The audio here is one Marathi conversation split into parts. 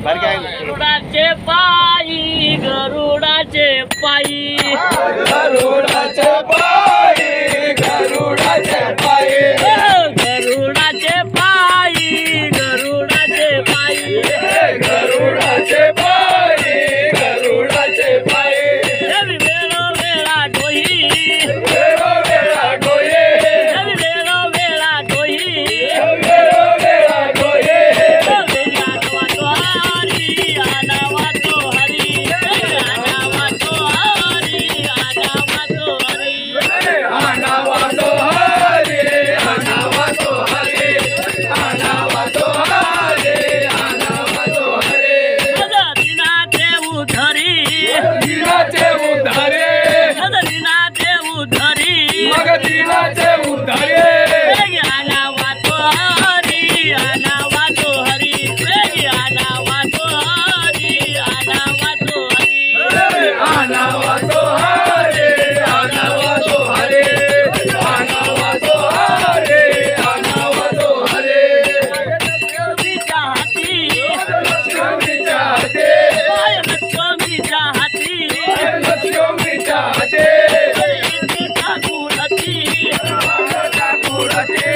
गरुडाचे पायी गरुडाचे पायी गरुडाचे पायी गरुडाचे पायी गरुडाचे पायी गरुडाचे पायी गरुडाचे पायी गरुडाचे पायी वेळोवेळा डोई वेळोवेळा डोळे वेळोवेळा डोई वेळोवेळा डोळे आनावातो हरी आनावातो हरी आनावातो हरी आनावातो हरी दिनाचे उधरी दिनाचे उद्धारे दिनाचे उधरी मग दिनाचे उद्धारे आनावातो हरी आनावातो हरी आनावातो हरी आनावातो हरी आनावातो हरी आनावातो हरी आनावातो हरी आनावातो हरी लक्ष्मीच्या हाती लक्ष्मीच्या हाते लक्ष्मीच्या हाती लक्ष्मीच्या हाते ठाकूरची ठाकुराचे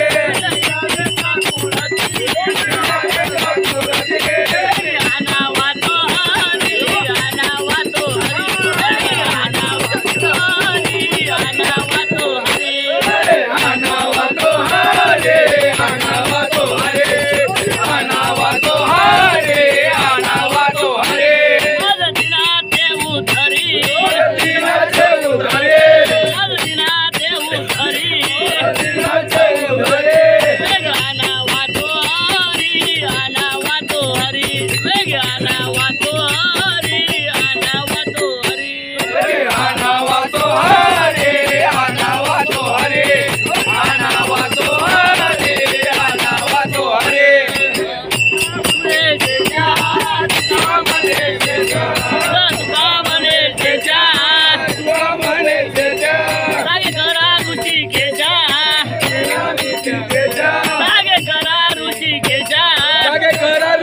आनावातो हरी आनावातो हरी आनावातो हरी आनावातो हरी आनावातो हरी आनावातो हरी आनावातो हरी आनावातो हरी दिनाचे उधरी दिनाचे उद्धारे दिनाचे उधरी दिनाचे उद्धारे आनावातो हरी आनावातो हरी आनावातो हरी आनावातो हरी आनावातो हरी आनावातो हरी आनावातो हरी आनावातो हरी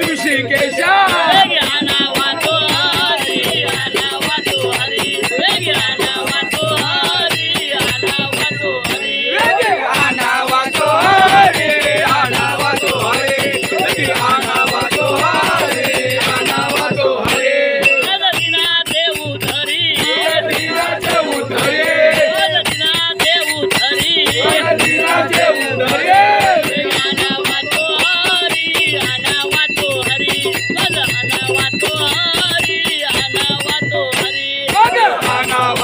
ऋषिकेशा आनावातो हरी आनावातो हरी आनावातो हरी आनावातो हरी आनावातो हरी आनावातो हरी आनावातो हरी आनावातो हरी दिनाचे उधरी दिनाचे उद्धारे दिनाचे उधरी दिनाचे उद्धारे आनावातो हरी आनावातो हरी आनावातो हरी आनावातो हरी आनावातो